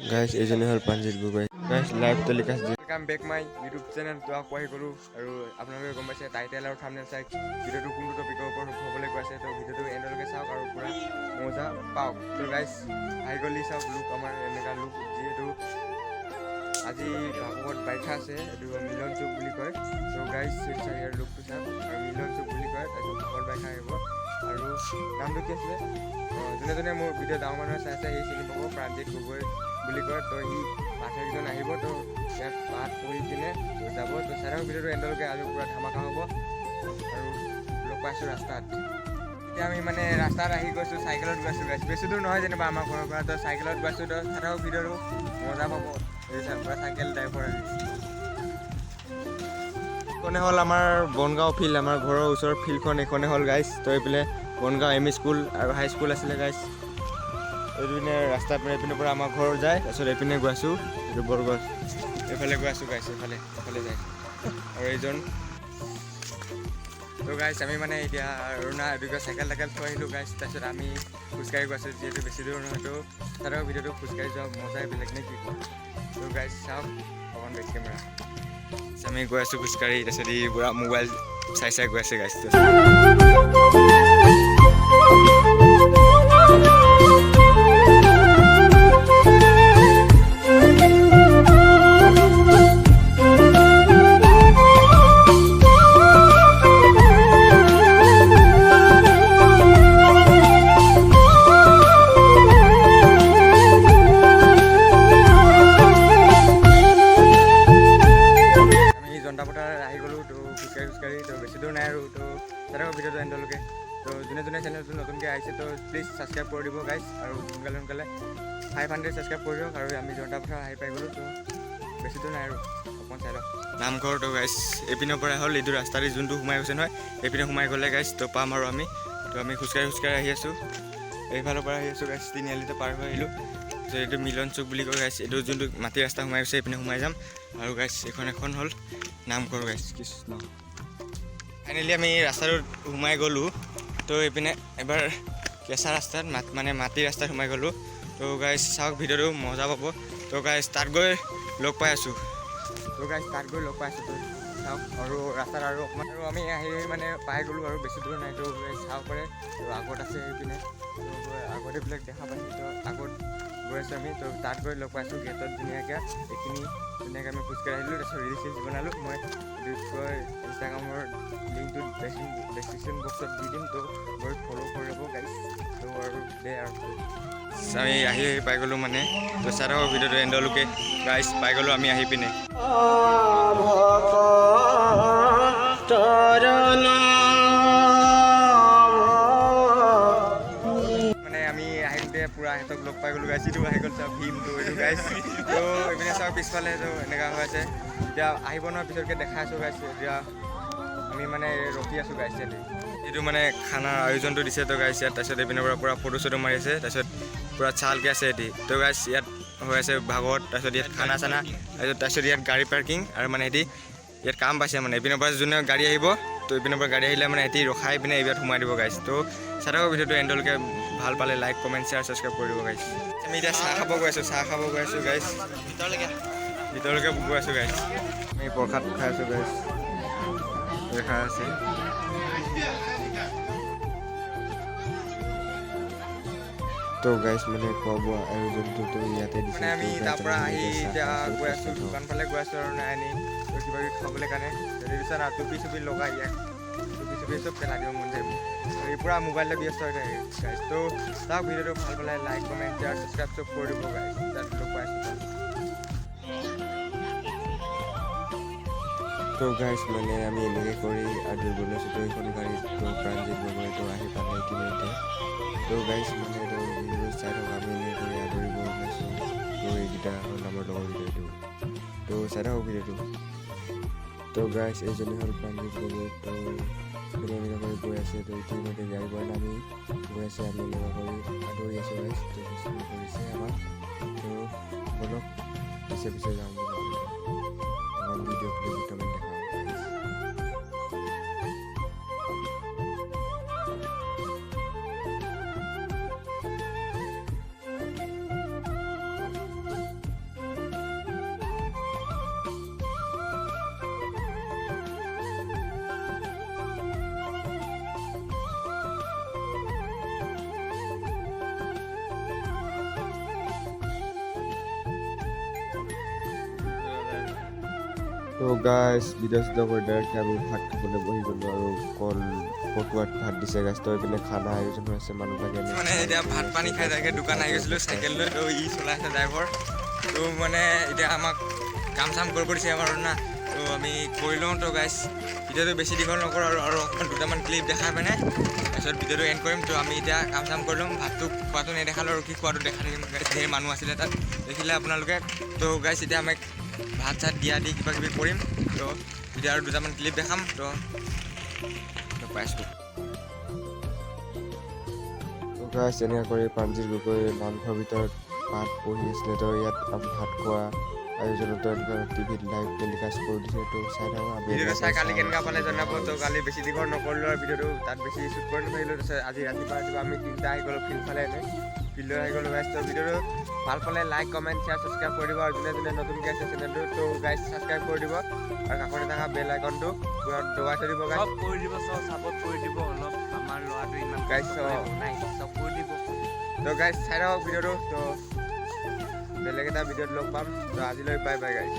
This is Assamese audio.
Guys, এজনী হ'ল Pranjit Gogoi. Guys, live telecast দি কাম বেক মাই ইউটিউব চেনেলটো আকোৱালি কৰোঁ আৰু আপোনালোকে গম পাইছে টাইটেল আৰু থাম্বনেল চাই ভিডিঅ'টো কোনটো টপিকৰ ওপৰত হ'বলৈ গৈ আছে। তো ভিডিঅ'টো এণ্ডলৈকে চাওক আৰু পুৰা মজা পাওক। তো গাইজ আহি গ'লি চাওক লুক আমাৰ এনেকুৱা লুক, যিহেতু আজি ভাগৱত বাৰিষা আছে, এইটো মিলন চুক বুলি কয়। তো গাইজ ইয়াৰ লুকটো চাওক আৰু মিলন চুক বুলি কয়। তাৰপিছত ভাগৱত বাৰিষা আহিব আৰু নামটো কি আছিলে, যোনে যোনে মোৰ ভিডিঅ' ডাঙৰ মানুহে চাই আছে সি চিনি পাব, প্ৰাঞ্জিত গগৈ বুলি কয়। তো সি পাঠকেইজন আহিব, তো ইয়াত পাঠ পঢ়ি কিনে যাব। তো চাই ভিডিঅ'টো এণ্ডলৈকে আজি পূৰা ধামাকা হ'ব আৰু লগ পাইছোঁ ৰাস্তাত। এতিয়া আমি মানে ৰাস্তাত আহি গৈছোঁ, চাইকেলত গৈছোঁ গাইছ, বেছি দূৰ নহয় যেনিবা আমাৰ ঘৰৰ পৰা। তো চাইকেলত গৈছোঁ, তো চাই ভিডিঅ'টো মজা পাব। পূৰা চাইকেল টাইপৰ এইখনে হ'ল আমাৰ বনগাঁও ফিল্ড, আমাৰ ঘৰৰ ওচৰৰ ফিল্ডখন এইখনে হ'ল গাইছ। তো এইপিনে বনগাঁও এম ই স্কুল আৰু হাই স্কুল আছিলে গাইছ। এইপিনে ৰাস্তা এইপিনৰ পৰা আমাৰ ঘৰ যায়, তাৰপিছত এইপিনে গৈ আছোঁ, এইটো বৰগছ, এইফালে গৈ আছোঁ গাইছ, এইফালে যায় আৰু এইজন। তো গাইছ আমি মানে এতিয়া ৰুণা দুইটা চাইকেল থৈ আহিলোঁ গাইছ। তাৰপিছত আমি খোজকাঢ়ি গৈ আছোঁ, যিহেতু বেছি দূৰ নহয়। তো তাতে ভিডিঅ'টো খোজকাঢ়ি যোৱা মজাই বেলেগ নে কি কয়। তো গাইছ চাওক অকণ বেক কেমেৰা, আমি গৈ আছোঁ খোজকাঢ়ি, তাৰপিছত ই পুৰা মোবাইল চাই গৈ আছে গাইছ। আহি গ'লোঁ, তো খোজকাঢ়ি তো বেছি দূৰ নাই আৰু। তো তাতে ভিডিঅ'টো এণ্ডলৈকে। তো যোনে যোনে চেনেলটো নতুনকৈ আহিছে তো প্লিজ ছাবস্ক্ৰাইব কৰি দিব গাইছ, আৰু সোনকালে 500 ছাবস্ক্ৰাইব কৰি দিয়ক। আৰু আমি জনতাপথাৰ আহি পাই গ'লোঁ, তো বেছি দূৰ নাই আৰু অকণমান চাই লওক নামঘৰটো গাইছ। এইপিনৰ পৰা হ'ল এইটো ৰাস্তাদি যোনটো সোমাই গৈছে নহয়, এইপিনে সোমাই গ'লে গাইছ তো পাম আৰু আমি। তো আমি খোজকাঢ়ি আহি আছোঁ, এইফালৰ পৰা আহি আছোঁ গাইছ, তিনিআলিতে পাৰ হৈ আহিলোঁ। তো এইটো মিলন চুক বুলি কয় গাইছ, এইটো যোনটো মাটি ৰাস্তা সোমাই গৈছে এইপিনে সোমাই যাম। আৰু গাইছ এখন হ'ল নামঘৰ গাইছ কৃষ্ণ। ফাইনেলি আমি ৰাস্তাটোত সোমাই গ'লোঁ। তো এইপিনে এবাৰ কেঁচা ৰাস্তাত মানে মাটিৰ ৰাস্তাত সোমাই গ'লোঁ। তো গাইছ চাওক ভিডিঅ'টো মজা পাব। তো গাইছ তাত গৈ লগ পাই আছোঁ। তো চাওক আৰু ৰাস্তাত আৰু অকণমান আৰু আমি আহি মানে পাই গ'লোঁ আৰু বেছি দূৰ নাই। তো চাওক পাৰে তো আগত আছে এইপিনে, তো আগত এইবিলাক দেখা পাইছোঁ। তো আগত গৈ আছোঁ আমি, তো তাত গৈ লগ পাইছোঁ গেটত ধুনীয়াকৈ। এইখিনি ধুনীয়াকৈ আমি খোজকাঢ়ি আহিলোঁ, তাৰপিছত ৰিলচ বনালোঁ। মই ইনষ্টাগ্ৰামৰ লিংকটো ডেছক্ৰিপশ্যন বক্সত দি দিম, তো গৈ ফ'ল' কৰি ল'ব গাইছ। তো আৰু দে আৰু আমি আহি পাই গ'লোঁ মানে। তো চাই থাকক ভিডিঅ'টো এণ্ডলৈকে গাইছ, পাই গ'লোঁ আমি আহি পিনে। মানে আমি আহিতে পুৰা সিহঁতক লগ পাই গ'লোঁ গাইছ। যিটো আহি গ'ল চাওক ভীমটো এইটো গাইছ। তো এইপিনে চাওক পিছফালে তো এনেকুৱা হৈ আছে। এতিয়া আহিব নহয় পিছতকৈ দেখাই আছোঁ গাইছ। এতিয়া আমি মানে ৰখি আছোঁ গাইছ ইয়াতে, এইটো মানে খানাৰ আয়োজনটো দিছে তো গাইছ ইয়াত। তাৰপিছত এইপিনৰ পৰা পূৰা ফটো চটো মাৰি আছে, তাৰপিছত পূৰা চালকৈ আছে এটি। তো গাইছ ইয়াত হৈ আছে ভাগৱত, তাৰপিছত ইয়াত খানা চানা, তাৰপিছত ইয়াত গাড়ী পাৰ্কিং আৰু মানে সিহঁতি ইয়াত কাম পাইছে মানে। এইপিনৰ পৰা যোনে গাড়ী আহিব, তো এইপিনৰ পৰা গাড়ী আহিলে মানে সিহঁতি ৰখাই পিনে ইয়াত সোমাই দিব গাইছ। তো চাই থাকক ভিডিঅ'টো এণ্ডলৈকে, ভাল পালে লাইক কমেণ্ট শ্বেয়াৰ ছাবস্ক্ৰাইব কৰি দিব গাইছ। আমি এতিয়া চাহ খাব গৈ আছোঁ গাইছ, ভিতৰলৈকে গৈ আছোঁ গাইছ। আমি প্ৰসাদ খাই আছোঁ গাইছ, দেখা আছে। তো গাইছ মানে খোৱা বোৱা আয়োজনটো তো ইয়াতে দিছে। মানে আমি তাৰ পৰা আহি এতিয়া গৈ আছোঁ দোকান ফালে গৈ আছোঁ আৰু নাই আনি কিবা কিবি খাবলৈ কাৰণে। তাৰপিছত টুপি চুপি লগাই ইয়াত টুপি চব পেলাই দিব মন যায়। এই পূৰা মোবাইলতে ব্যস্ত হৈ থাকে গাইছ। তো চাওক ভিডিঅ'টো ভাল পালে লাইক কমেণ্ট শ্বেয়াৰ ছাবস্ক্ৰাইব চব কৰি দিব গাইছ। তাত লগ পাই আছোঁ। তো গাইছ মানে আমি এনেকৈ কৰি আদৰিব লৈছোঁ। তো এইখন গাড়ীত তো প্ৰাঞ্জিত গগৈটো আহি পালে ইতিমধ্যে। তো গাইছ মানে তো ভিডিঅ'টো চাই থাকক, আমি এনেকৈ কৰি আদৰিব ওলাইছোঁ। তো এইকেইটা হ'ল আমাৰ লগৰকেইটা। তো চাই থাকক ভিডিঅ'টো। তো গাইছ এইজনী হ'ল প্ৰাঞ্জিত গগৈ। তো এনেকৈ কৰি গৈ আছে। তো ইতিমধ্যে গাড়ী পৰা নামি গৈ আছে, আমি এনেকৈ কৰি আদৰি আছোঁ গাইছ। তো কিছুমান কৰিছে আমাক। তো বলক পিছে যাওঁ বুলি অকণ ভিডিঅ' ক্লিপ দুটামান দেখাওঁ। তো গাইজ ভিডিঅ' চিডিঅ' কৰি ডাইৰেক্ট আমি ভাত খাবলৈ বহি গ'লোঁ আৰু কল পটুৱাত ভাত দিছে গাইজ। তো এইপিনে খানা আয়োজন হৈ আছে মানুহবিলাকে মানে এতিয়া ভাত পানী খাই তাকে দোকান আহি গৈছিলোঁ চাইকেল লৈ। তো ই চলাই আছে ড্ৰাইভৰ। তো মানে এতিয়া আমাক কাম চাম কৰিব দিছে আমাৰ না। তো আমি কৰি লওঁ। তো গাইজ ভিডিঅ'টো বেছি দীঘল নকৰোঁ আৰু অকণমান দুটামান ক্লিপ দেখাই পিনে তাৰপিছত ভিডিঅ'টো এণ্ড কৰিম। তো আমি এতিয়া কাম চাম কৰি ল'ম। ভাতটো খোৱাটো নেদেখালোঁ আৰু কি খোৱাটো দেখাই থাকিম গাইজ। ধেৰ মানুহ আছিলে তাত দেখিলে আপোনালোকে। তো গাইজ এতিয়া আমি ভাত চাত দিয়া দি কিবা কিবি কৰিম। তো এতিয়া আৰু দুটামান ক্লিপ দেখাম। তো পাইছোঁ। তো গাইজ এনেকৈ কৰি প্ৰাণজিৎ গগৈ নামঘৰৰ ভিতৰত ভাত বহি আছিলে। তো ইয়াত আমি ভাত খোৱা আয়োজনতো এনেকৈ টিভিত লাইভ টেলিকাষ্ট কৰি দিছে। তো চাই থাকোঁ আমি ভিডিঅ'টো চাই কালি কেনেকুৱা পালে জনাব। তো কালি বেছি দীঘল নকৰিলোঁ আৰু ভিডিঅ'টো তাত বেছি শ্বুট কৰি নাপাৰিলোঁ। তাৰপিছত আজি ৰাতিপুৱা আমি তিনিটা আহি গ'লোঁ ফিল্ডফালে এনেই ফিল্ডলৈ আহি গ'লোঁ গাইজ। তো ভিডিঅ'টো ভাল পালে লাইক কমেণ্ট শ্বেয়াৰ ছাবস্ক্ৰাইব কৰি দিব আৰু যোনে যোনে নতুনকৈ আছে চেনেলটো তো গাইজ ছাবস্ক্ৰাইব কৰি দিব আৰু কাষতে থকা বেল আইকনটো পূৰা দবাই থৈ দিব গাইজ। চব কৰি দিব, চব ছাপৰ্ট কৰি দিব। অলপ আমাৰ ল'ৰাটো ইমান গাইজ নাই, চব কৰি দিব। তো গাইজ চাই থাকক ভিডিঅ'টো। তো বেলেগ এটা ভিডিঅ'ত লগ পাম। তো আজিলৈ বাই বাই গাইজ।